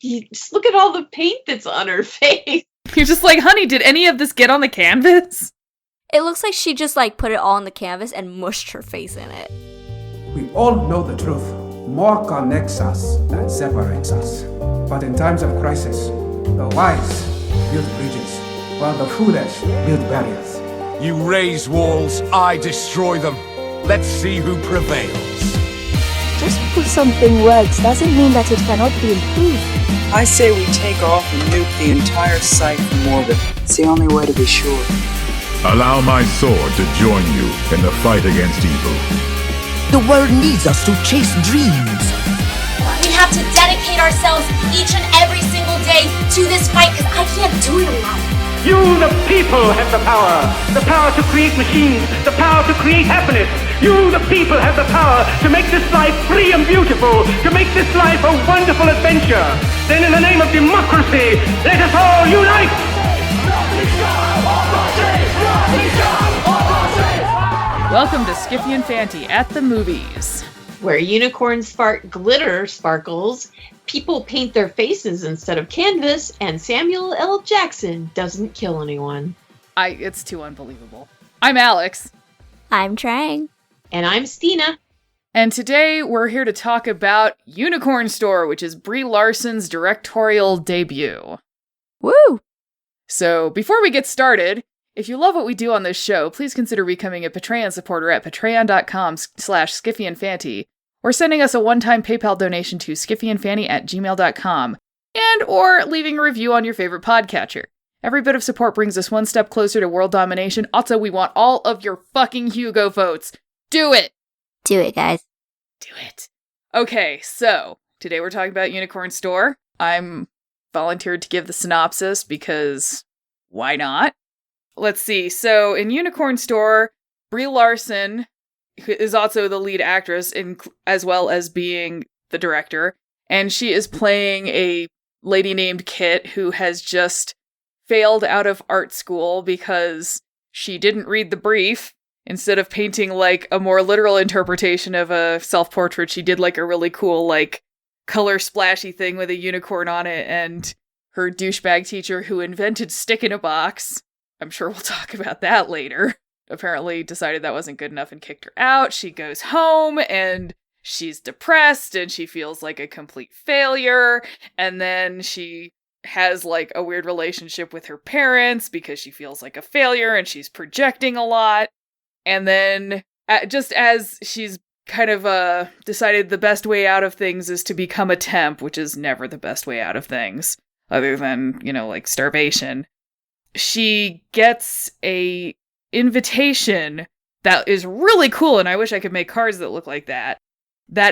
just look at all the paint that's on her face. You're just like, honey, did any of this get on the canvas? It looks like she just put it all on the canvas and mushed her face in it. We all know the truth. More connects us than separates us. But in times of crisis, the wise build bridges, while the foolish build barriers. You raise walls, I destroy them. Let's see who prevails. Just because something works doesn't mean that it cannot be improved. I say we take off and nuke the entire site from orbit. It's the only way to be sure. Allow my sword to join you in the fight against evil. The world needs us to chase dreams. We have to dedicate ourselves each and every single day to this fight because I can't do it alone. You, the people, have the power to create machines, the power to create happiness. You, the people, have the power to make this life free and beautiful, to make this life a wonderful adventure. Then in the name of democracy, let us all unite! Welcome to Skiffy and Fanty at the movies, where unicorns spark glitter sparkles, people paint their faces instead of canvas, and Samuel L. Jackson doesn't kill anyone. It's too unbelievable. I'm Alex. I'm Trang. And I'm Stina. And today we're here to talk about Unicorn Store, which is Brie Larson's directorial debut. Woo! So before we get started, if you love what we do on this show, please consider becoming a Patreon supporter at patreon.com/skiffyandfanty, or sending us a one-time PayPal donation to skiffyandfanty@gmail.com, and or leaving a review on your favorite podcatcher. Every bit of support brings us one step closer to world domination. Also, we want all of your fucking Hugo votes. Do it! Do it, guys. Do it. Okay, so today we're talking about Unicorn Store. I'm volunteered to give the synopsis because why not? Let's see. So in Unicorn Store, Brie Larson, who is also the lead actress, as well as being the director, and she is playing a lady named Kit who has just failed out of art school because she didn't read the brief. Instead of painting like a more literal interpretation of a self-portrait, she did like a really cool like color splashy thing with a unicorn on it, and her douchebag teacher who invented stick in a box, I'm sure we'll talk about that later, apparently decided that wasn't good enough and kicked her out. She goes home and she's depressed and she feels like a complete failure, and then she has like a weird relationship with her parents because she feels like a failure and she's projecting a lot. And then just as she's kind of decided the best way out of things is to become a temp, which is never the best way out of things, other than, like starvation, she gets a invitation that is really cool, and I wish I could make cards that look like that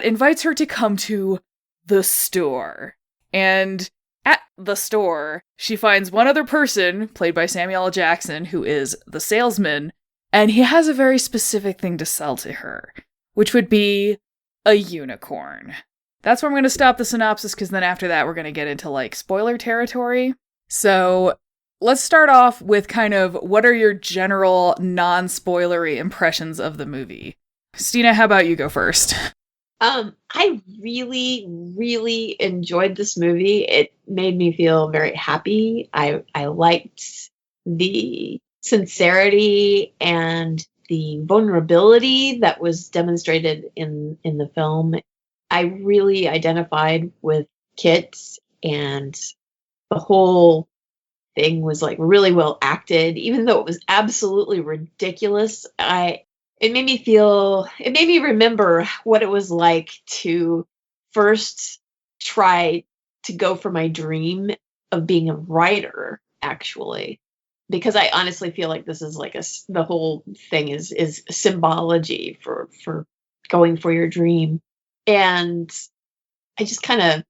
invites her to come to the store. And at the store, she finds one other person, played by Samuel L. Jackson, who is the salesman, and he has a very specific thing to sell to her, which would be a unicorn. That's where I'm going to stop the synopsis, because then after that we're going to get into like spoiler territory. So let's start off with kind of what are your general non-spoilery impressions of the movie? Stina, how about you go first? I really, really enjoyed this movie. It made me feel very happy. I liked the sincerity and the vulnerability that was demonstrated in the film. I really identified with Kit, and the whole thing was like really well acted, even though it was absolutely ridiculous. It made me remember what it was like to first try to go for my dream of being a writer, actually. Because I honestly feel like this is like the whole thing is symbology for going for your dream. And I just kind of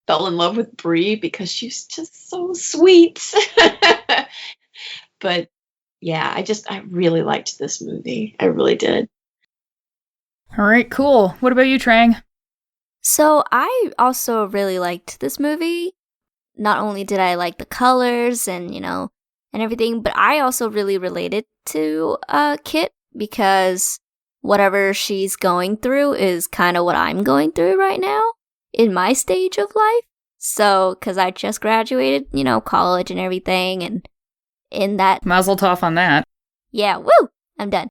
fell in love with Brie because she's just so sweet. But yeah, I really liked this movie. I really did. All right, cool. What about you, Trang? So I also really liked this movie. Not only did I like the colors and everything, but I also really related to Kit, because whatever she's going through is kind of what I'm going through right now in my stage of life. So, because I just graduated, college and everything, and in that... Mazel tov on that. Yeah, woo! I'm done.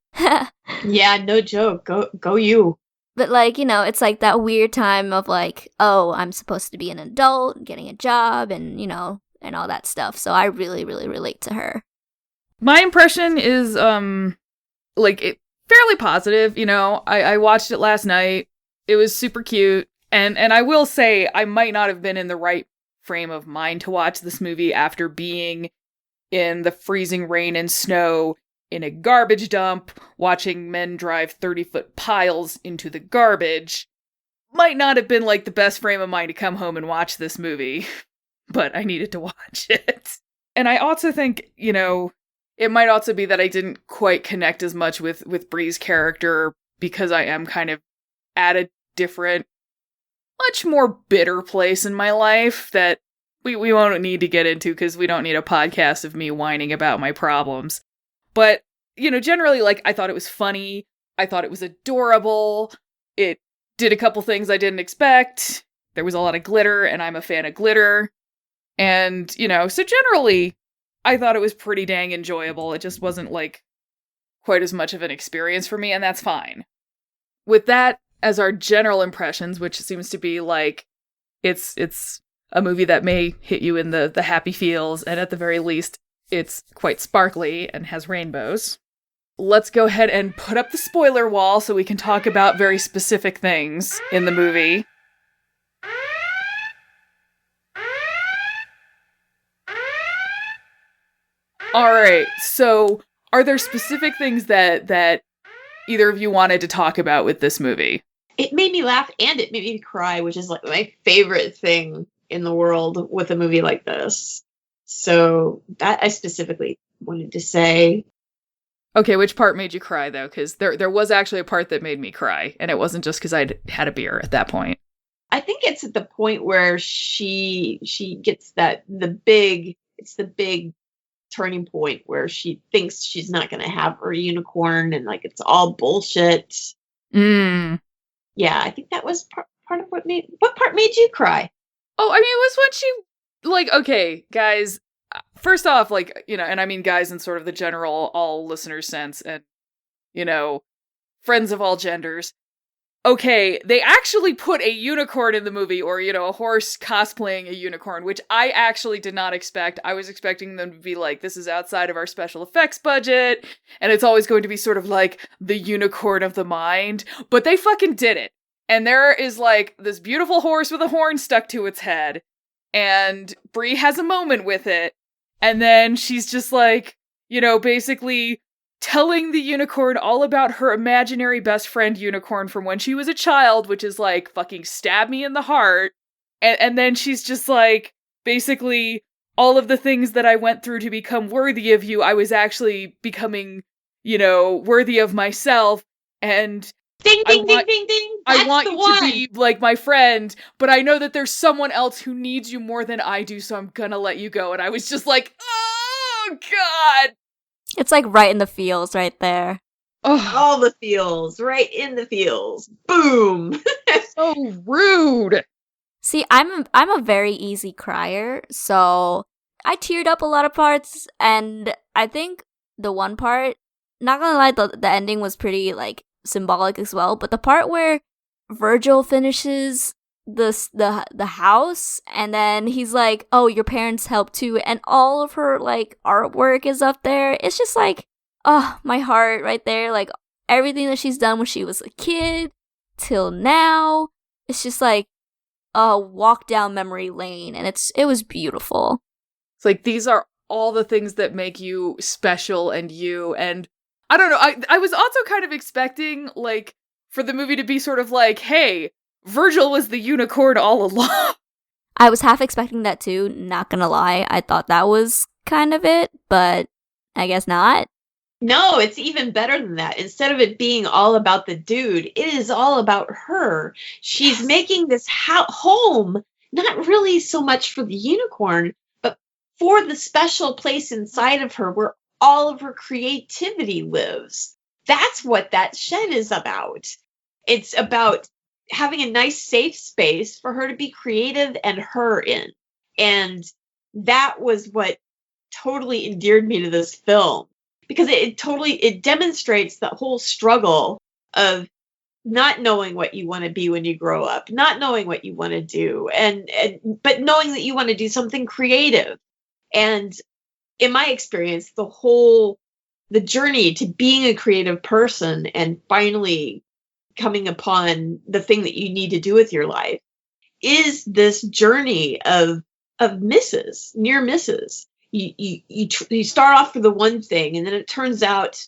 Yeah, no joke. Go you. But, it's like that weird time of I'm supposed to be an adult, getting a job, and, and all that stuff. So I really, really relate to her. My impression is, fairly positive. I watched it last night. It was super cute. And I will say, I might not have been in the right frame of mind to watch this movie after being in the freezing rain and snow in a garbage dump, watching men drive 30-foot piles into the garbage. Might not have been, the best frame of mind to come home and watch this movie. But I needed to watch it. And I also think, it might also be that I didn't quite connect as much with Bree's character because I am kind of at a different, much more bitter place in my life that we won't need to get into because we don't need a podcast of me whining about my problems. But, generally, I thought it was funny. I thought it was adorable. It did a couple things I didn't expect. There was a lot of glitter, and I'm a fan of glitter. And, so generally, I thought it was pretty dang enjoyable. It just wasn't, quite as much of an experience for me, and that's fine. With that as our general impressions, which seems to be, it's a movie that may hit you in the happy feels, and at the very least, it's quite sparkly and has rainbows. Let's go ahead and put up the spoiler wall so we can talk about very specific things in the movie. All right, so are there specific things that either of you wanted to talk about with this movie? It made me laugh and it made me cry, which is my favorite thing in the world with a movie like this. So that I specifically wanted to say. Okay, which part made you cry, though? Because there was actually a part that made me cry, and it wasn't just because I'd had a beer at that point. I think it's at the point where she gets the big turning point where she thinks she's not going to have her unicorn, and it's all bullshit. Yeah, I think that was part of what part made you cry? Oh, I mean, it was when she, okay, guys, first off, and I mean guys in sort of the general all listeners sense, and, friends of all genders. Okay, they actually put a unicorn in the movie, or, a horse cosplaying a unicorn, which I actually did not expect. I was expecting them to be this is outside of our special effects budget, and it's always going to be sort of the unicorn of the mind, but they fucking did it. And there is, this beautiful horse with a horn stuck to its head, and Bree has a moment with it, and then she's just basically telling the unicorn all about her imaginary best friend unicorn from when she was a child, which is fucking stab me in the heart. And then she's just basically all of the things that I went through to become worthy of you, I was actually becoming, worthy of myself. And ding, ding, ding, ding, ding. I want you to be my friend, but I know that there's someone else who needs you more than I do, so I'm gonna let you go. And I was just oh God. It's right in the feels right there. Oh. All the feels, right in the feels. Boom. So rude. See, I'm a very easy crier, so I teared up a lot of parts, and I think the one part, not gonna lie, the ending was pretty symbolic as well, but the part where Virgil finishes the house, and then he's oh, your parents helped too, and all of her artwork is up there. It's just oh, my heart right there. Everything that she's done when she was a kid till now, it's just a walk down memory lane, and it was beautiful. It's these are all the things that make you special and you, and I don't know, I was also kind of expecting for the movie to be sort of hey, Virgil was the unicorn all along. I was half expecting that too, not gonna lie. I thought that was kind of it, but I guess not. No, it's even better than that. Instead of it being all about the dude, it is all about her. She's making this home, not really so much for the unicorn, but for the special place inside of her where all of her creativity lives. That's what that shed is about. It's about having a nice safe space for her to be creative and her in. And that was what totally endeared me to this film, because it demonstrates the whole struggle of not knowing what you want to be when you grow up, not knowing what you want to do, but knowing that you want to do something creative. And in my experience, the journey to being a creative person and finally coming upon the thing that you need to do with your life is this journey of misses, near misses. You start off with the one thing, and then it turns out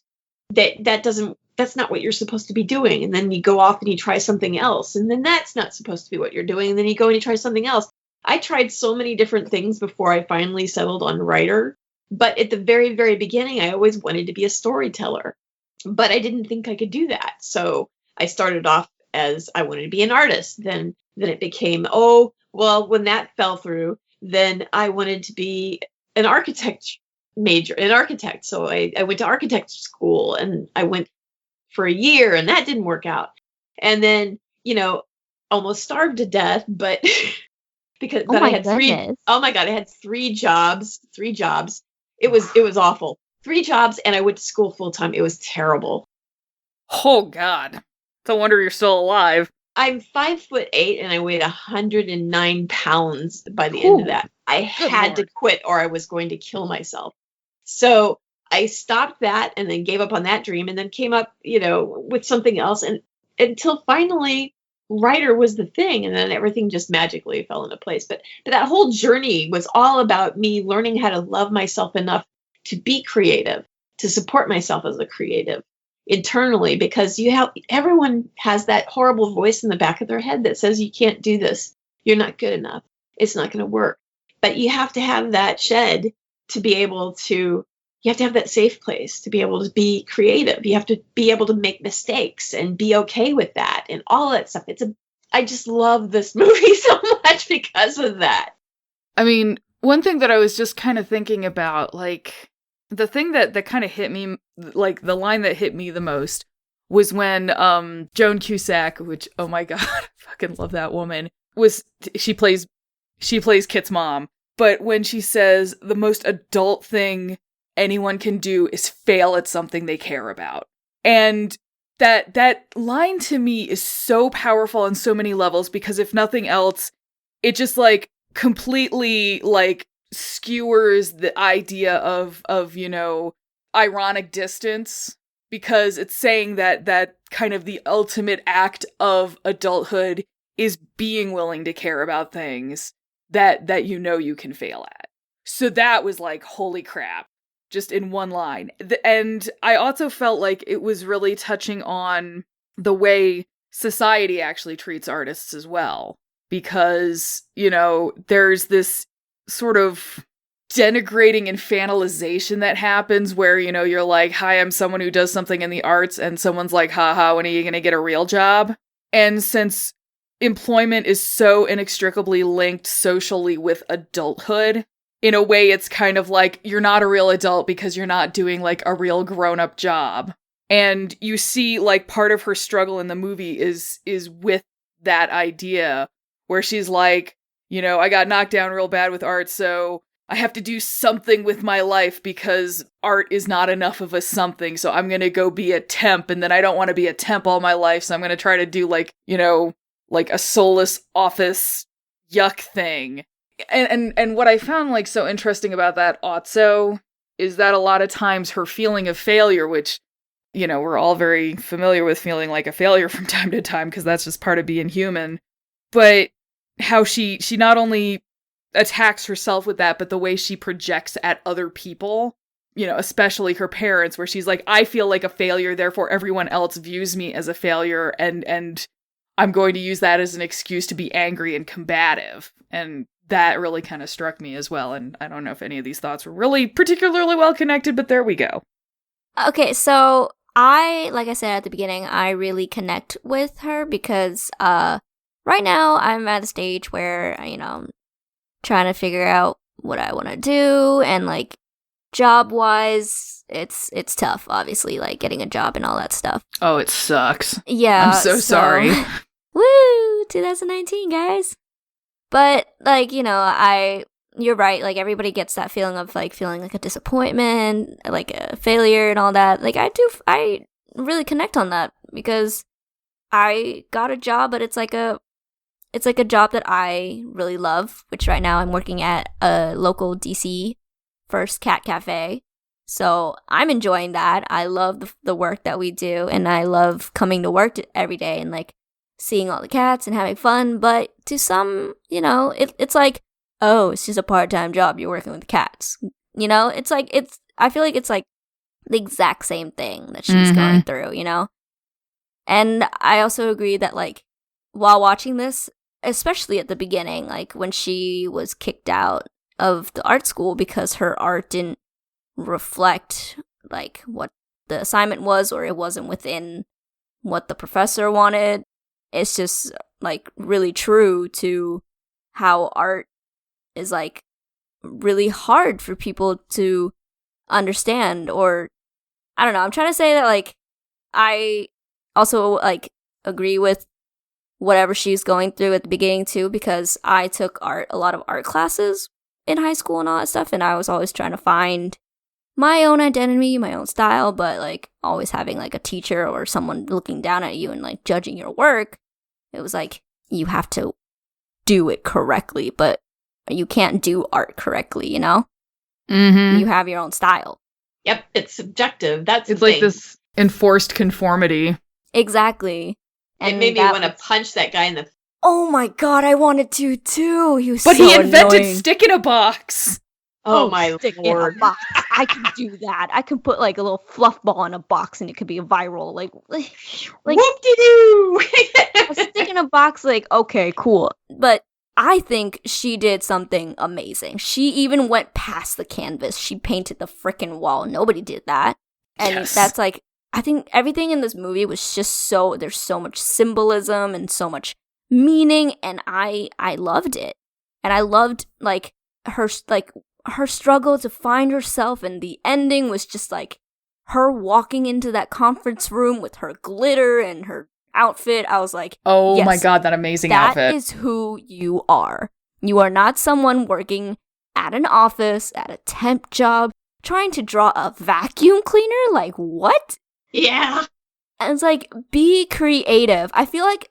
that's not what you're supposed to be doing. And then you go off and you try something else, and then that's not supposed to be what you're doing. And then you go and you try something else. I tried so many different things before I finally settled on writer. But at the very, very beginning, I always wanted to be a storyteller, but I didn't think I could do that. So I started off as I wanted to be an artist. Then it became, when that fell through, then I wanted to be an architect. So I went to architect school, and I went for a year, and that didn't work out. And then, almost starved to death, but I had I had three jobs. It was awful. 3 jobs, and I went to school full time. It was terrible. Oh God. No wonder you're still alive. I'm 5'8", and I weighed 109 pounds by the end of that. I had to quit, or I was going to kill myself. So I stopped that and then gave up on that dream, and then came up, with something else, and until finally writer was the thing, and then everything just magically fell into place. But that whole journey was all about me learning how to love myself enough to be creative, to support myself as a creative internally, because everyone has that horrible voice in the back of their head that says you can't do this, you're not good enough, it's not going to work. But you have to have that shed to be able to, you have to have that safe place to be able to be creative. You have to be able to make mistakes and be okay with that and all that stuff. I just love this movie so much because of that. I mean, one thing that I was just kind of thinking about, like, the thing that kind of hit me, like, the line that hit me the most was when Joan Cusack, which, oh my God, I fucking love that woman, she plays Kit's mom. But when she says the most adult thing anyone can do is fail at something they care about. And that line to me is so powerful on so many levels, because if nothing else, it just like completely like skewers the idea of ironic distance, because it's saying that kind of the ultimate act of adulthood is being willing to care about things that you can fail at. So that was like, holy crap, just in one line. And I also felt like it was really touching on the way society actually treats artists as well. Because, there's this sort of denigrating infantilization that happens where, you're like, hi, I'm someone who does something in the arts, and someone's like, haha, when are you going to get a real job? And since employment is so inextricably linked socially with adulthood, in a way it's kind of like you're not a real adult because you're not doing like a real grown-up job. And you see like part of her struggle in the movie is with that idea where she's like, I got knocked down real bad with art, so I have to do something with my life because art is not enough of a something, so I'm gonna go be a temp, and then I don't want to be a temp all my life, so I'm gonna try to do like a soulless office yuck thing. And what I found like so interesting about that also is that a lot of times her feeling of failure, which, we're all very familiar with feeling like a failure from time to time because that's just part of being human, but how she not only attacks herself with that, but the way she projects at other people, especially her parents, where she's like, I feel like a failure, therefore everyone else views me as a failure, and I'm going to use that as an excuse to be angry and combative. And that really kind of struck me as well. And I don't know if any of these thoughts were really particularly well connected, but there we go. Okay, so like I said at the beginning, I really connect with her because right now I'm at a stage where, I'm trying to figure out what I want to do, and like job-wise, it's tough, obviously, like getting a job and all that stuff. Oh, it sucks. Yeah. I'm so sorry. Woo! 2019, guys. But, like, you know, you're right, like, everybody gets that feeling of, like, feeling like a disappointment, like a failure and all that. Like, I really connect on that because I got a job, but it's like a job that I really love, which right now I'm working at a local DC First Cat Cafe. So I'm enjoying that. I love the work that we do, and I love coming to work every day and, like, seeing all the cats and having fun. But to some, you know, it's like, oh, it's just a part-time job. You're working with cats. You know, it's like, I feel like it's like the exact same thing that she's going through, you know? And I also agree that, like, while watching this, especially at the beginning, like when she was kicked out of the art school because her art didn't reflect, like, what the assignment was, or it wasn't within what the professor wanted, it's just, like, really true to how art is, like, really hard for people to understand. Or I don't know, I'm trying to say that, like, I also, like, agree with whatever she's going through at the beginning too, because I took a lot of art classes in high school and all that stuff, and I was always trying to find my own identity, my own style, but, like, always having, like, a teacher or someone looking down at you and, like, judging your work. It was like, you have to do it correctly, but you can't do art correctly, you know? You have your own style. Yep, it's subjective. It's like this enforced conformity. Exactly. And it made me want to punch that guy in the... Oh my god, I wanted to too. He was But so he invented annoying. stick in a box. Oh my Stick in lord. a box. I can do that. I can put, like, a little fluff ball in a box and it could be viral. Like Whoop-de-doo! a stick in a box, like, okay, cool. But I think she did something amazing. She even went past the canvas. She painted the frickin' wall. Nobody did that. And that's, like, I think everything in this movie was just there's so much symbolism and so much meaning, and I loved it. And I loved, like, her struggle to find herself, and the ending was just, like, her walking into that conference room with her glitter and her outfit. I was like, oh yes, my god, that amazing outfit. That is who you are. You are not someone working at an office, at a temp job, trying to draw a vacuum cleaner. Like, what? Yeah. And it's like, be creative. I feel like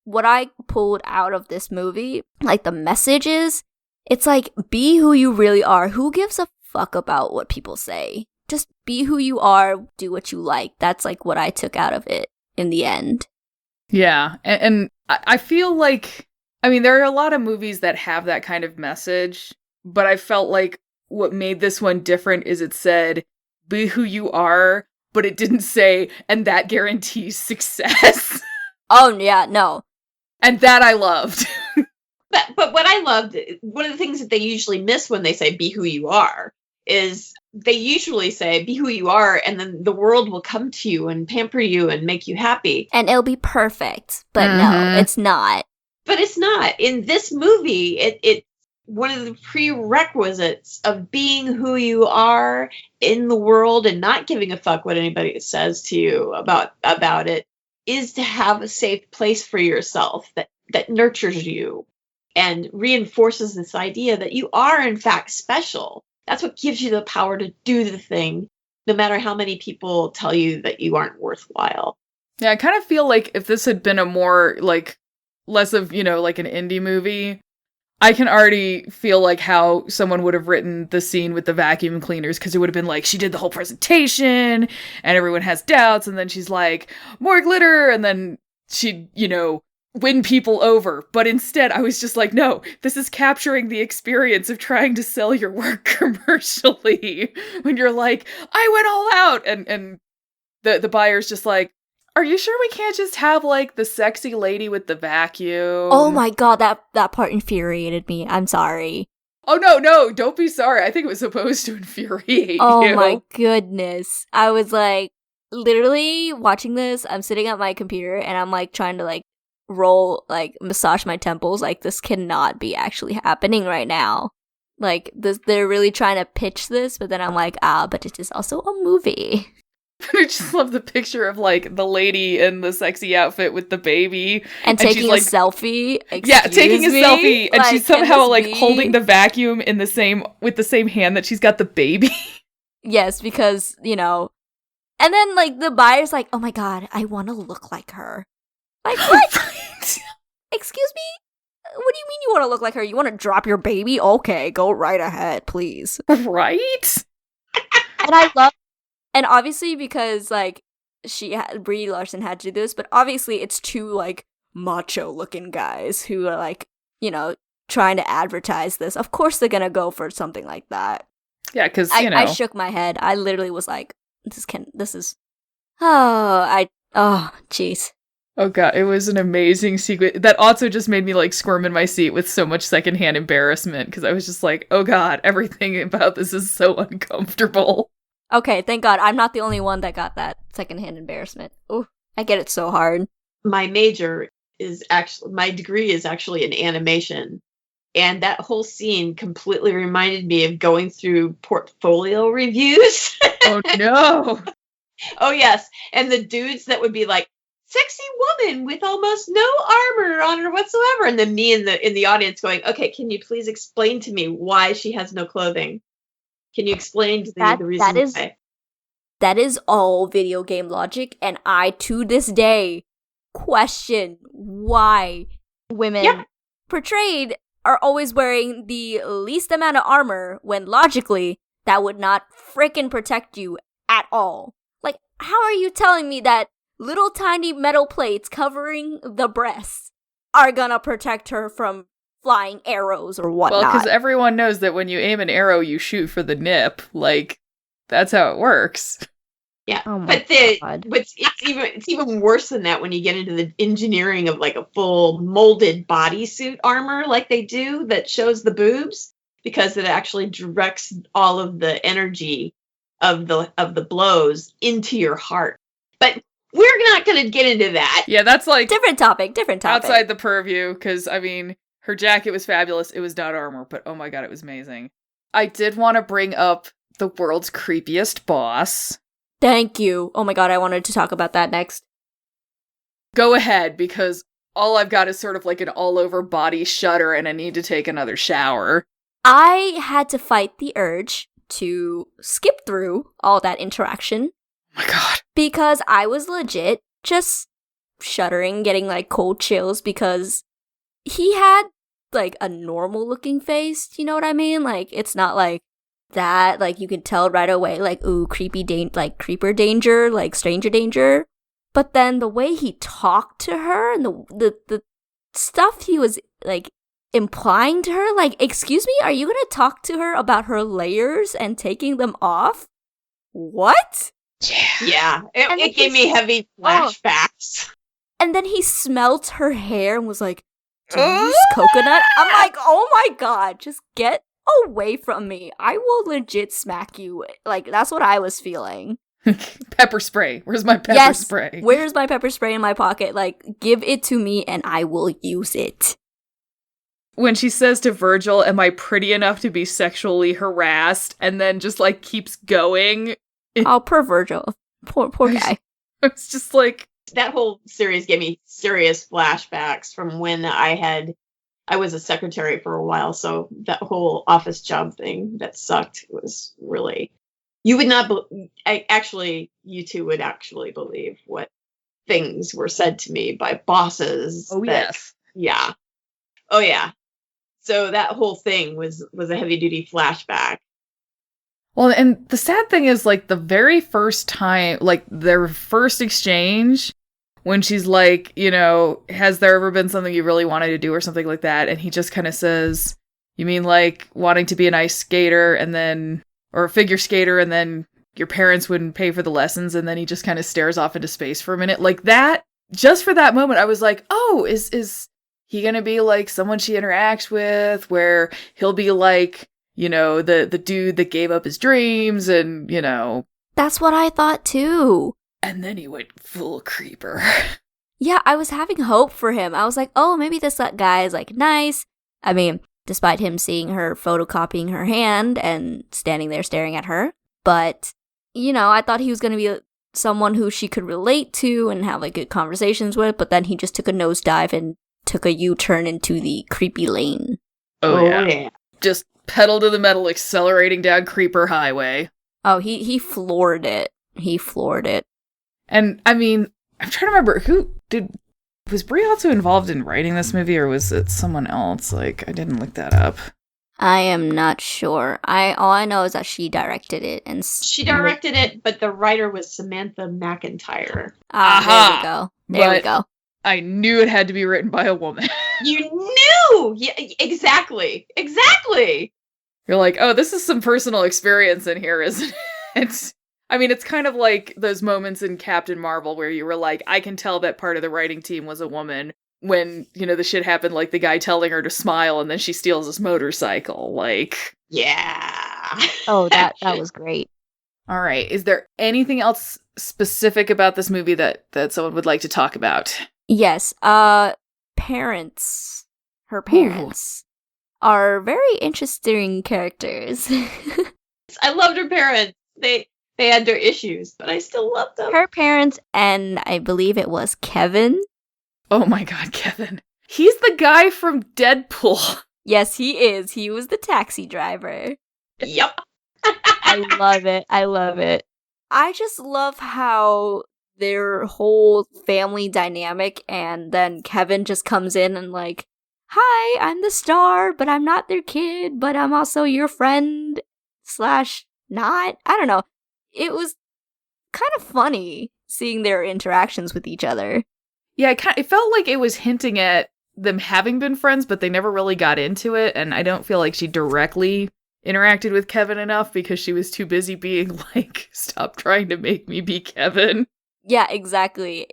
what I pulled out of this movie, like the messages, it's like, be who you really are. Who gives a fuck about what people say? Just be who you are, do what you like. That's, like, what I took out of it in the end. Yeah, and I feel like, I mean, there are a lot of movies that have that kind of message, but I felt like what made this one different is it said, be who you are, but it didn't say, and that guarantees success. Oh, yeah, no. And that I loved. But what I loved, one of the things that they usually miss when they say be who you are, is they usually say be who you are, and then the world will come to you and pamper you and make you happy. And it'll be perfect. But no, it's not. But it's not. In this movie, it one of the prerequisites of being who you are in the world and not giving a fuck what anybody says to you about it is to have a safe place for yourself that nurtures you and reinforces this idea that you are, in fact, special. That's what gives you the power to do the thing, no matter how many people tell you that you aren't worthwhile. Yeah, I kind of feel like if this had been a more, like, less of, you know, like an indie movie, I can already feel like how someone would have written the scene with the vacuum cleaners, because it would have been like, she did the whole presentation, and everyone has doubts, and then she's like, more glitter, and then she'd, you know, win people over. But instead, I was just like, no, this is capturing the experience of trying to sell your work commercially, when you're like, I went all out, and the buyer's just like, are you sure we can't just have, like, the sexy lady with the vacuum? Oh my god, that part infuriated me. I'm sorry. Oh, no, don't be sorry. I think it was supposed to infuriate you. Oh my goodness. I was, like, literally watching this, I'm sitting at my computer, and I'm, like, trying to, like, massage my temples. Like, this cannot be actually happening right now. Like, they're really trying to pitch this, but then I'm like, but it is also a movie. I just love the picture of like the lady in the sexy outfit with the baby and taking she's, like, a selfie. Taking a selfie, and she's somehow like be... holding the vacuum in with the same hand that she's got the baby. Yes, because and then like the buyer's like, "Oh my god, I want to look like her." Like what? Excuse me? What do you mean you want to look like her? You want to drop your baby? Okay, go right ahead, please. Right? And I love. And obviously, because, like, Brie Larson had to do this, but obviously it's two, like, macho-looking guys who are, like, trying to advertise this. Of course they're gonna go for something like that. Yeah, because, I shook my head. I literally was like, jeez. Oh god, it was an amazing sequence. That also just made me, like, squirm in my seat with so much secondhand embarrassment, because I was just like, oh god, everything about this is so uncomfortable. Okay, thank God. I'm not the only one that got that secondhand embarrassment. Ooh, I get it so hard. My degree is actually in animation. And that whole scene completely reminded me of going through portfolio reviews. Oh, no. Oh, yes. And the dudes that would be like, sexy woman with almost no armor on her whatsoever. And then me in the audience going, okay, can you please explain to me why she has no clothing? Can you explain the reason why? That is all video game logic, and I, to this day, question why women portrayed are always wearing the least amount of armor when logically that would not frickin' protect you at all. Like, how are you telling me that little tiny metal plates covering the breasts are gonna protect her from flying arrows or whatnot? Well, because everyone knows that when you aim an arrow, you shoot for the nip. Like, that's how it works. Yeah, oh but it's even worse than that when you get into the engineering of like a full molded bodysuit armor, like they do, that shows the boobs, because it actually directs all of the energy of the blows into your heart. But we're not going to get into that. Yeah, that's like different topic. Outside the purview, because I mean, her jacket was fabulous. It was not armor, but oh my god, it was amazing. I did want to bring up the world's creepiest boss. Thank you. Oh my god, I wanted to talk about that next. Go ahead, because all I've got is sort of like an all-over body shudder and I need to take another shower. I had to fight the urge to skip through all that interaction. Oh my god. Because I was legit just shuddering, getting like cold chills, because he had like a normal looking face, you know what I mean? Like, it's not like that, like you can tell right away, like, ooh, like creeper danger, like stranger danger. But then the way he talked to her and the stuff he was like implying to her, like, excuse me, are you gonna talk to her about her layers and taking them off? What? Yeah. It gave me heavy flashbacks. And then he smelt her hair and was like, do you use coconut? I'm like, oh my god, just get away from me. I will legit smack you. Like, that's what I was feeling. Pepper spray. Where's my pepper spray? Where's my pepper spray in my pocket? Like, give it to me and I will use it. When she says to Virgil, am I pretty enough to be sexually harassed? And then just like keeps going. Oh, poor Virgil. Poor guy. It's just like, that whole series gave me serious flashbacks from when I was a secretary for a while, so that whole office job thing that sucked was really, you would not, you two would actually believe what things were said to me by bosses. Oh, yes. Yeah. Oh, yeah. So that whole thing was a heavy duty flashback. Well, and the sad thing is, like, the very first time, like, their first exchange, when she's like, you know, has there ever been something you really wanted to do or something like that? And he just kind of says, you mean like wanting to be an ice skater and then, or a figure skater, and then your parents wouldn't pay for the lessons, and then he just kind of stares off into space for a minute. Like that, just for that moment, I was like, oh, is he gonna be like someone she interacts with, where he'll be like, you know, the dude that gave up his dreams, and, you know. That's what I thought too. And then he went full creeper. Yeah, I was having hope for him. I was like, oh, maybe this guy is like nice. I mean, despite him seeing her photocopying her hand and standing there staring at her. But, you know, I thought he was going to be someone who she could relate to and have like good conversations with, but then he just took a nosedive and took a U-turn into the creepy lane. Oh yeah. Just pedal to the metal, accelerating down Creeper Highway. Oh, he floored it. He floored it. And I mean, I'm trying to remember was Brie also involved in writing this movie, or was it someone else? Like, I didn't look that up. I am not sure. All I know is that she directed it, and she directed it, but the writer was Samantha McIntyre. There we go. There we go. I knew it had to be written by a woman. You knew! Yeah, exactly. Exactly. You're like, oh, this is some personal experience in here, isn't it? I mean, it's kind of like those moments in Captain Marvel where you were like, I can tell that part of the writing team was a woman when, you know, the shit happened, like the guy telling her to smile and then she steals his motorcycle. Like, yeah. Oh, that was great. All right. Is there anything else specific about this movie that someone would like to talk about? Yes. Parents. Her parents are very interesting characters. I loved her parents. They had their issues, but I still loved them. Her parents, and I believe it was Kevin. Oh my god, Kevin. He's the guy from Deadpool. Yes, he is. He was the taxi driver. Yep. I love it. I love it. I just love how their whole family dynamic, and then Kevin just comes in and like, hi, I'm the star, but I'm not their kid, but I'm also your friend / not. I don't know. It was kind of funny seeing their interactions with each other. Yeah, it felt like it was hinting at them having been friends, but they never really got into it, and I don't feel like she directly interacted with Kevin enough because she was too busy being like, stop trying to make me be Kevin. Yeah, exactly.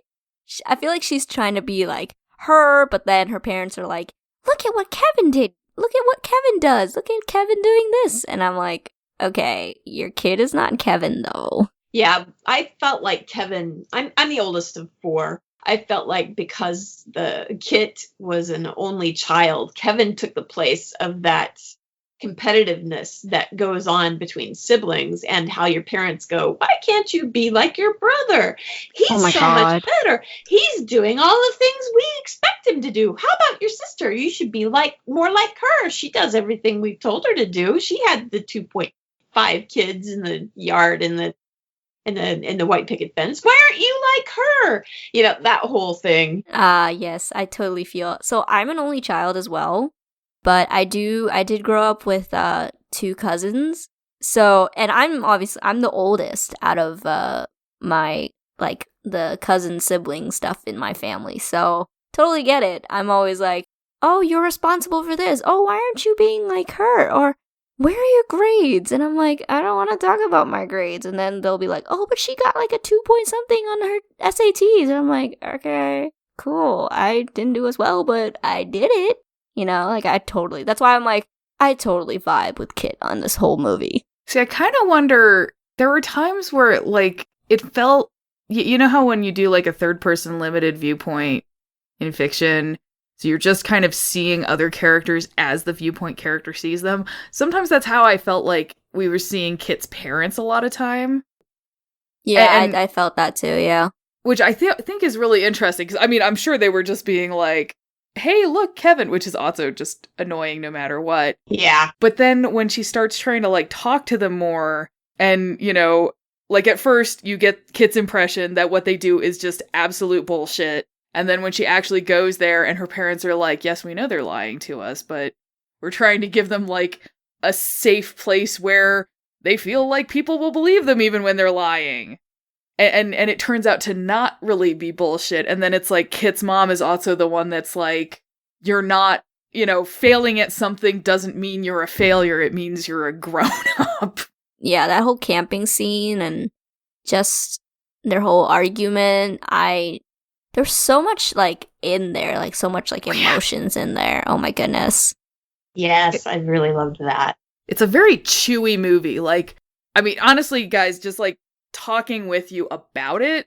I feel like she's trying to be like her, but then her parents are like, look at what Kevin did. Look at what Kevin does. Look at Kevin doing this. And I'm like, okay, your kid is not Kevin, though. Yeah, I felt like Kevin, I'm the oldest of 4. I felt like because the Kit was an only child, Kevin took the place of that competitiveness that goes on between siblings and how your parents go, why can't you be like your brother? He's so much better. He's doing all the things we expect him to do. How about your sister? You should be more like her. She does everything we've told her to do. She had the 2.5 kids in the yard in the white picket fence. Why aren't you like her? You know, that whole thing. Yes, I totally feel. So I'm an only child as well. But I did grow up with 2 cousins. So, and I'm the oldest out of my, like, the cousin sibling stuff in my family. So, totally get it. I'm always like, oh, you're responsible for this. Oh, why aren't you being like her? Or, where are your grades? And I'm like, I don't want to talk about my grades. And then they'll be like, oh, but she got like a 2-point-something on her SATs. And I'm like, okay, cool. I didn't do as well, but I did it. You know, like that's why I'm like, I totally vibe with Kit on this whole movie. See, I kind of wonder, there were times where, like, it felt, you know how when you do, like, a third-person limited viewpoint in fiction, so you're just kind of seeing other characters as the viewpoint character sees them? Sometimes that's how I felt like we were seeing Kit's parents a lot of time. Yeah, I felt that too, yeah. Which I think is really interesting, because, I mean, I'm sure they were just being like, hey, look, Kevin, which is also just annoying no matter what. Yeah. But then when she starts trying to, like, talk to them more, and, you know, like, at first you get Kit's impression that what they do is just absolute bullshit. And then when she actually goes there and her parents are like, yes, we know they're lying to us, but we're trying to give them, like, a safe place where they feel like people will believe them even when they're lying. And it turns out to not really be bullshit. And then it's like Kit's mom is also the one that's like, you're not, you know, failing at something doesn't mean you're a failure. It means you're a grown-up. Yeah, that whole camping scene and just their whole argument. There's so much, like, in there. Like, so much, like, emotions in there. Oh, my goodness. Yes, I really loved that. It's a very chewy movie. Like, I mean, honestly, guys, just, like, talking with you about it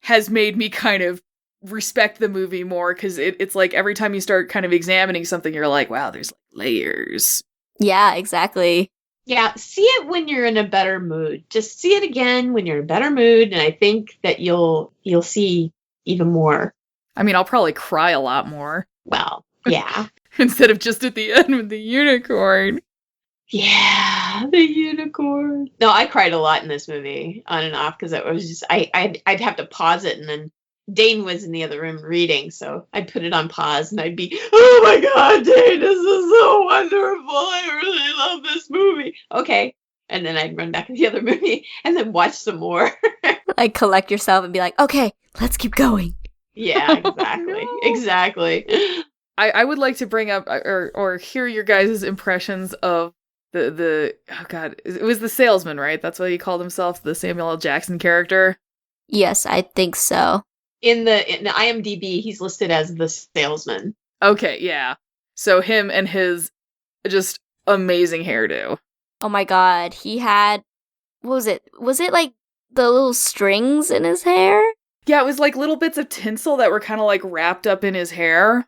has made me kind of respect the movie more, because it's like every time you start kind of examining something, you're like, wow, there's like layers. Yeah, exactly. Yeah, see it when you're in a better mood. Just see it again when you're in a better mood, and I think that you'll see even more. I mean, I'll probably cry a lot more. Well, yeah. Instead of just at the end with the unicorn. Yeah, the unicorn. No, I cried a lot in this movie, on and off, because it was just I'd have to pause it, and then Dane was in the other room reading, so I'd put it on pause, and I'd be, oh my god, Dane, this is so wonderful. I really love this movie. Okay. And then I'd run back to the other movie and then watch some more. Like, collect yourself and be like, okay, let's keep going. Yeah, exactly. No. Exactly. I would like to bring up or hear your guys' impressions of the oh god, it was the salesman, right? That's what he called himself, the Samuel L. Jackson character. Yes, I think so. In the IMDb, he's listed as the salesman. Okay, yeah. So him and his just amazing hairdo. Oh my god, he had, what was it? Was it like the little strings in his hair? Yeah, it was like little bits of tinsel that were kind of like wrapped up in his hair.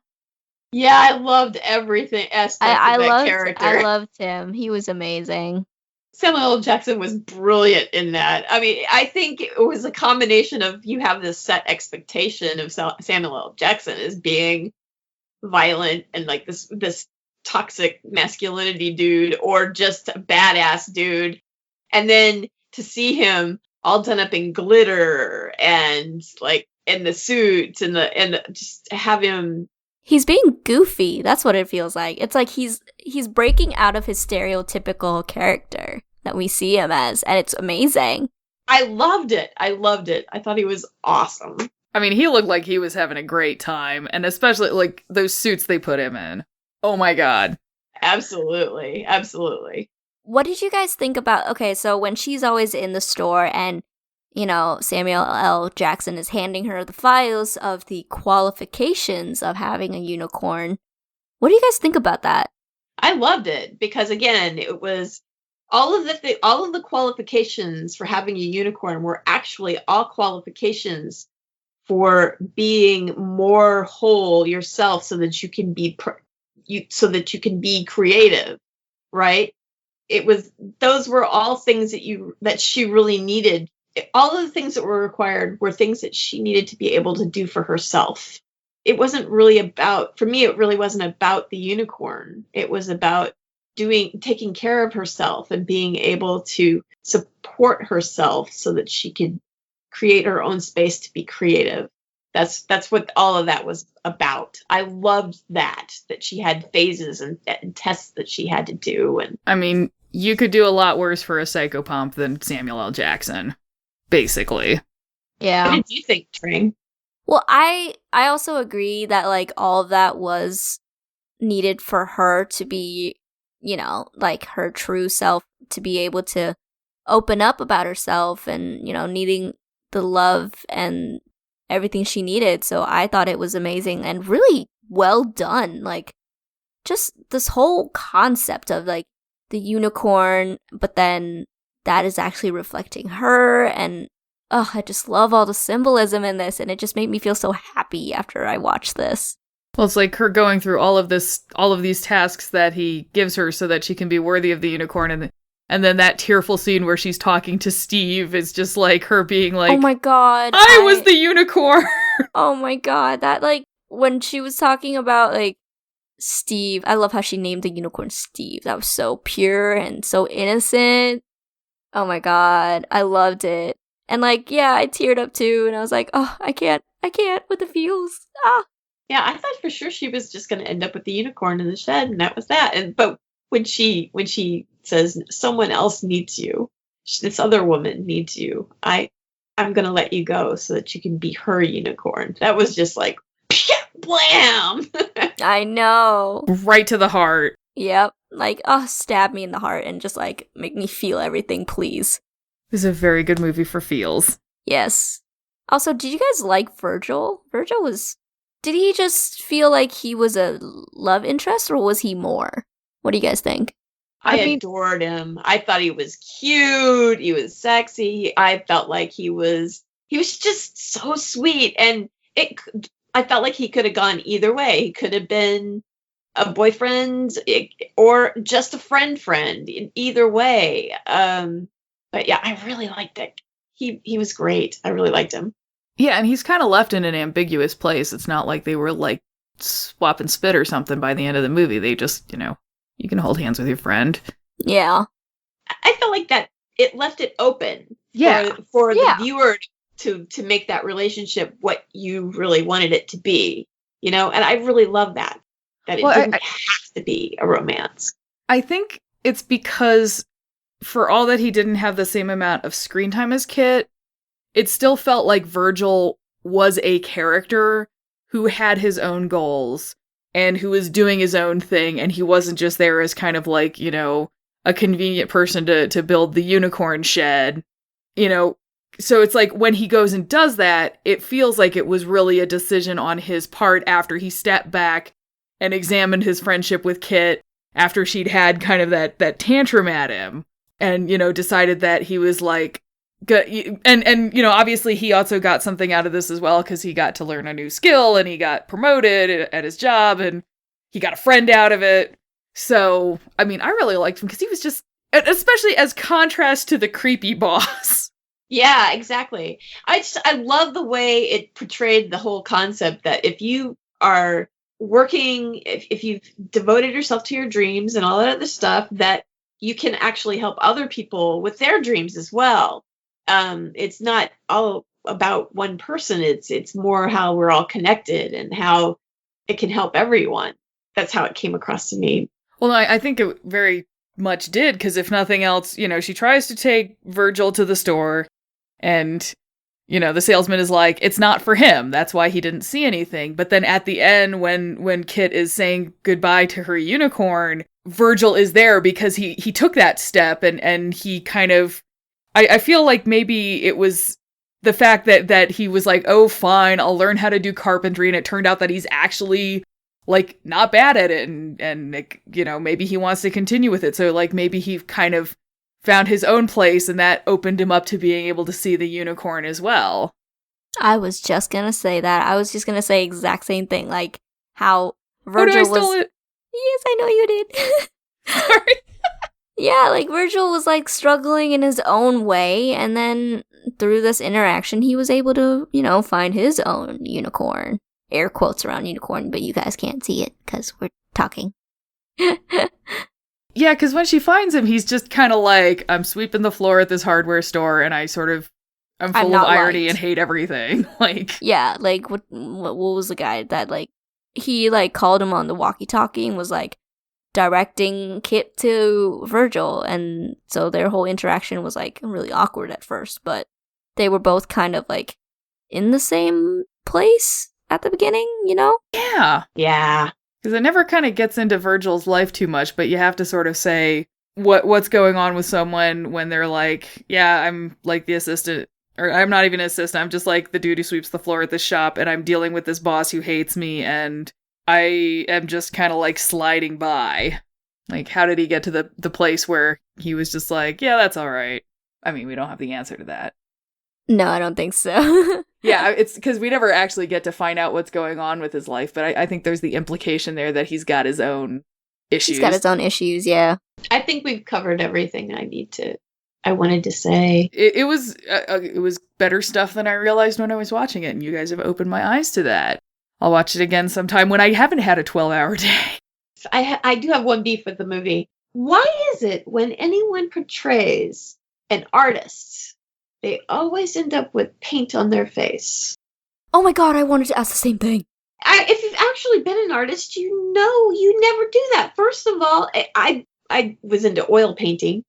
Yeah, I loved everything aspect of that character. I loved him. He was amazing. Samuel L. Jackson was brilliant in that. I mean, I think it was a combination of you have this set expectation of Samuel L. Jackson as being violent and like this toxic masculinity dude, or just a badass dude, and then to see him all done up in glitter and like in the suits and just have him. He's being goofy. That's what it feels like. It's like he's breaking out of his stereotypical character that we see him as, and it's amazing. I loved it. I thought he was awesome. I mean, he looked like he was having a great time, and especially like those suits they put him in. Oh my god. Absolutely. Absolutely. What did you guys think about, okay, so when she's always in the store and, you know, Samuel L. Jackson is handing her the files of the qualifications of having a unicorn. What do you guys think about that? I loved it because, again, it was all of the qualifications for having a unicorn were actually all qualifications for being more whole yourself, so that you can be creative, right? Those were all things that she really needed. All of the things that were required were things that she needed to be able to do for herself. It wasn't really about, for me, it really wasn't about the unicorn. It was about taking care of herself and being able to support herself so that she could create her own space to be creative. That's what all of that was about. I loved that she had phases and tests that she had to do. And I mean, you could do a lot worse for a psychopomp than Samuel L. Jackson, basically. Yeah. What did you think, Trang? Well, I also agree that like all of that was needed for her to be, you know, like her true self, to be able to open up about herself and, you know, needing the love and everything she needed. So I thought it was amazing and really well done. Like, just this whole concept of like the unicorn, but then that is actually reflecting her. And I just love all the symbolism in this, and it just made me feel so happy after I watched this. Well, it's like her going through all of these tasks that he gives her so that she can be worthy of the unicorn, and then that tearful scene where she's talking to Steve is just like her being like, oh my god, I was the unicorn. Oh my god, that like when she was talking about like Steve, I love how she named the unicorn Steve. That was so pure and so innocent. Oh my god, I loved it. And like, yeah, I teared up too, and I was like, oh, I can't with the feels. Yeah, I thought for sure she was just going to end up with the unicorn in the shed, and that was that. But when she says someone else needs you, this other woman needs you, I'm going to let you go so that you can be her unicorn. That was just like, blam! I know. Right to the heart. Yep. Like, stab me in the heart and just like make me feel everything, please. It was a very good movie for feels. Yes. Also, did you guys like Virgil? Did he just feel like he was a love interest, or was he more? What do you guys think? I adored him. I thought he was cute. He was sexy. I felt like he was just so sweet. And I felt like he could have gone either way. He could have been a boyfriend or just a friend in either way. But yeah, I really liked it. He was great. I really liked him. Yeah, and he's kind of left in an ambiguous place. It's not like they were like swap and spit or something by the end of the movie. They just, you can hold hands with your friend. Yeah. I feel like that it left it open for the viewer to make that relationship what you really wanted it to be, and I really love that it didn't have to be a romance. I think it's because for all that he didn't have the same amount of screen time as Kit, it still felt like Virgil was a character who had his own goals and who was doing his own thing, and he wasn't just there as kind of like, a convenient person to build the unicorn shed, So it's like when he goes and does that, it feels like it was really a decision on his part after he stepped back and examined his friendship with Kit after she'd had kind of that tantrum at him and, decided that he was like, good. And obviously he also got something out of this as well because he got to learn a new skill and he got promoted at his job and he got a friend out of it. So, I mean, I really liked him because he was just, especially as contrast to the creepy boss. Yeah, exactly. I love the way it portrayed the whole concept that if you are working, if you've devoted yourself to your dreams and all that other stuff, that you can actually help other people with their dreams as well. It's not all about one person. It's more how we're all connected and how it can help everyone. That's how it came across to me. Well, I think it very much did, because if nothing else, she tries to take Virgil to the store and, the salesman is like, it's not for him. That's why he didn't see anything. But then at the end, when Kit is saying goodbye to her unicorn, Virgil is there because he took that step and he kind of, I feel like maybe it was the fact that he was like, oh, fine, I'll learn how to do carpentry. And it turned out that he's actually like not bad at it. And maybe he wants to continue with it. So like maybe he kind of found his own place and that opened him up to being able to see the unicorn as well. I was just gonna say that. I was just gonna say exact same thing. Like how Virgil stole it? Yes, I know you did. Sorry. Yeah, like Virgil was like struggling in his own way, and then through this interaction, he was able to, find his own unicorn. Air quotes around unicorn, but you guys can't see it because we're talking. Yeah, because when she finds him, he's just kind of like, I'm sweeping the floor at this hardware store, and I'm full of irony and hate everything. Like, yeah, like what was the guy that like he like called him on the walkie-talkie and was like directing Kit to Virgil, and so their whole interaction was like really awkward at first, but they were both kind of like in the same place at the beginning, Yeah. Yeah. Because it never kind of gets into Virgil's life too much, but you have to sort of say what's going on with someone when they're like, yeah, I'm like the assistant, or I'm not even an assistant, I'm just like the dude who sweeps the floor at this shop, and I'm dealing with this boss who hates me, and I am just kind of like sliding by. Like, how did he get to the place where he was just like, yeah, that's all right? I mean, we don't have the answer to that. No, I don't think so. Yeah, it's because we never actually get to find out what's going on with his life, but I think there's the implication there that he's got his own issues. He's got his own issues, yeah. I think we've covered everything I wanted to say. It was better stuff than I realized when I was watching it, and you guys have opened my eyes to that. I'll watch it again sometime when I haven't had a 12-hour day. I do have one beef with the movie. Why is it when anyone portrays an artist, they always end up with paint on their face? Oh my god, I wanted to ask the same thing. If you've actually been an artist, you never do that. First of all, I was into oil painting.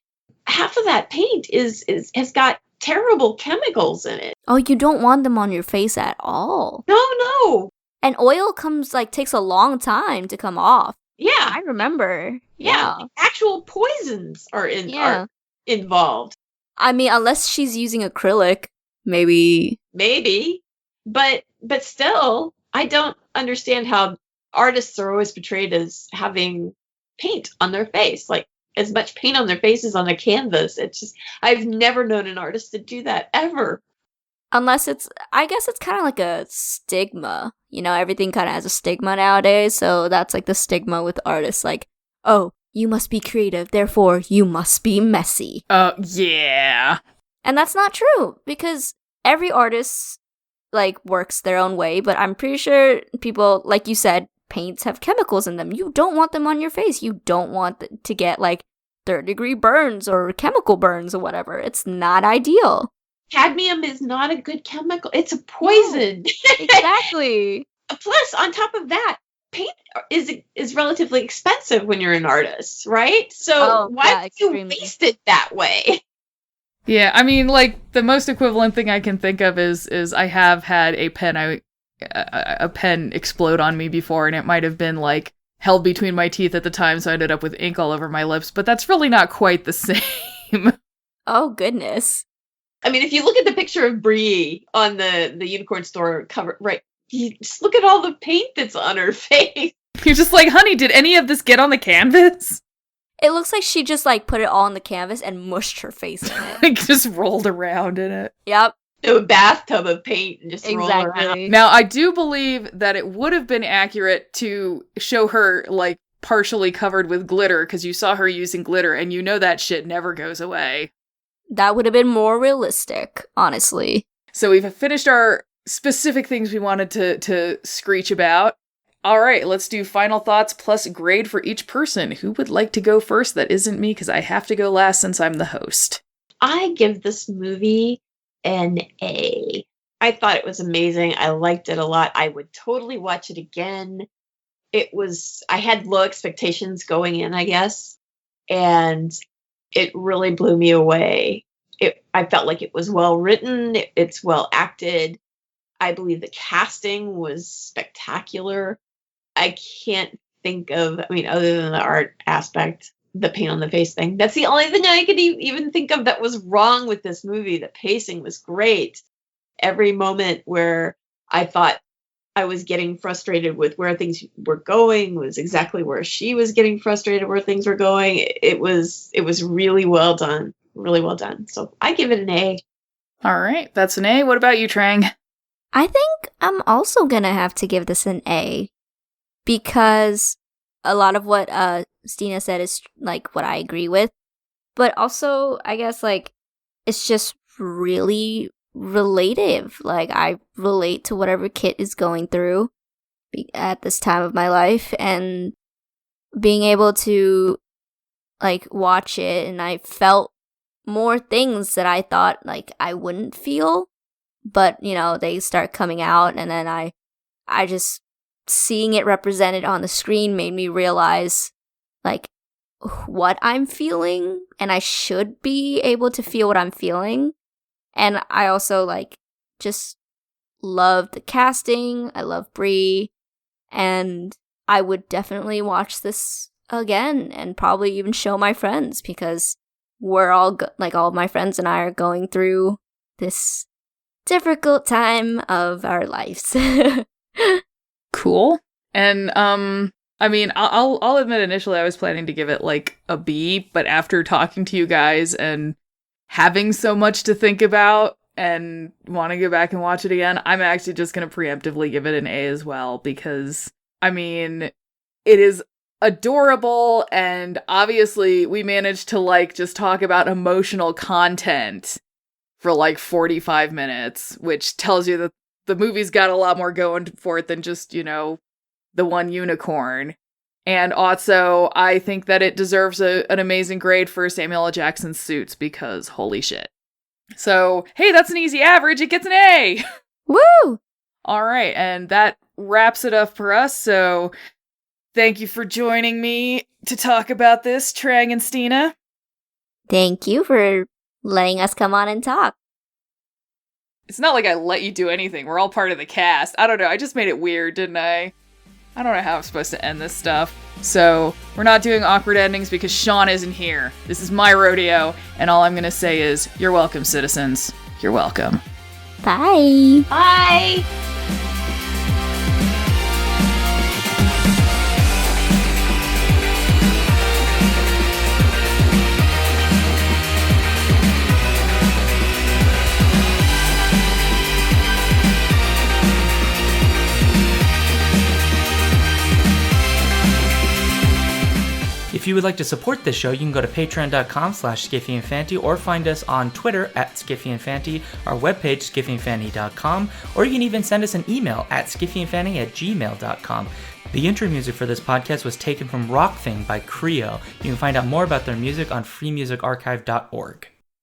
Half of that paint has got terrible chemicals in it. Oh, you don't want them on your face at all. No. And oil takes a long time to come off. Yeah. I remember. Yeah. Actual poisons are involved. I mean, unless she's using acrylic, maybe. But still, I don't understand how artists are always portrayed as having paint on their face. Like, as much paint on their faces on a canvas. It's just, I've never known an artist to do that, ever. Unless I guess it's kind of like a stigma. Everything kind of has a stigma nowadays. So that's like the stigma with artists. Like, oh, you must be creative, therefore you must be messy. Yeah. And that's not true, because every artist, like, works their own way. But I'm pretty sure people, like you said, paints have chemicals in them. You don't want them on your face. You don't want to get, like, third-degree burns or chemical burns or whatever. It's not ideal. Cadmium is not a good chemical. It's a poison. Exactly. Plus, on top of that, paint is relatively expensive when you're an artist, right? So why would you waste it that way? Yeah, I mean, like, the most equivalent thing I can think of is I have had a pen explode on me before, and it might have been, like, held between my teeth at the time, so I ended up with ink all over my lips, but that's really not quite the same. Oh, goodness. I mean, if you look at the picture of Brie on the Unicorn Store cover, right, you just look at all the paint that's on her face. You're just like, honey, did any of this get on the canvas? It looks like she just, like, put it all on the canvas and mushed her face in it. Like, just rolled around in it. Yep. A bathtub of paint and just roll around. Now, I do believe that it would have been accurate to show her, like, partially covered with glitter, because you saw her using glitter, and you know that shit never goes away. That would have been more realistic, honestly. So we've finished our specific things we wanted to screech about. All right, let's do final thoughts plus grade for each person. Who would like to go first? That isn't me, because I have to go last since I'm the host. I give this movie an A. I thought it was amazing. I liked it a lot. I would totally watch it again. I had low expectations going in, I guess, and it really blew me away. I felt like it was well written. It's well acted. I believe the casting was spectacular. I can't think of, other than the art aspect, the paint on the face thing. That's the only thing I could even think of that was wrong with this movie. The pacing was great. Every moment where I thought I was getting frustrated with where things were going was exactly where she was getting frustrated where things were going. It was really well done. Really well done. So I give it an A. All right, that's an A. What about you, Trang? I think I'm also gonna have to give this an A, because a lot of what Stina said is, like, what I agree with. But also, I guess, like, it's just really relative. Like, I relate to whatever Kit is going through at this time of my life, and being able to, like, watch it, and I felt more things that I thought, like, I wouldn't feel, but, they start coming out, and then I just, seeing it represented on the screen made me realize, like, what I'm feeling, and I should be able to feel what I'm feeling. And I also, like, just love the casting. I love Brie, and I would definitely watch this again, and probably even show my friends, because we're all, all of my friends and I are going through this difficult time of our lives. Cool. And, I'll admit initially I was planning to give it, like, a B, but after talking to you guys and having so much to think about and want to go back and watch it again, I'm actually just going to preemptively give it an A as well, because, it is adorable, and obviously we managed to, like, just talk about emotional content for, like, 45 minutes, which tells you that the movie's got a lot more going for it than just, the one unicorn. And also, I think that it deserves an amazing grade for Samuel L. Jackson's suits, because holy shit. So, hey, that's an easy average. It gets an A! Woo! All right, and that wraps it up for us, so thank you for joining me to talk about this, Trang and Stina. Thank you for letting us come on and talk. It's not like I let you do anything. We're all part of the cast. I don't know. I just made it weird, didn't I? I don't know how I'm supposed to end this stuff. So, we're not doing awkward endings because Sean isn't here. This is my rodeo, and all I'm going to say is, you're welcome, citizens. You're welcome. Bye. Bye. you would like to support this show, you can go to patreon.com/SkiffyandFanty or find us on Twitter @SkiffyandFanty, our webpage skiffyandfanty.com, or you can even send us an email at skiffyandfanty@gmail.com. The intro music for this podcast was taken from Rock Thing by Creo. You can find out more about their music on freemusicarchive.org.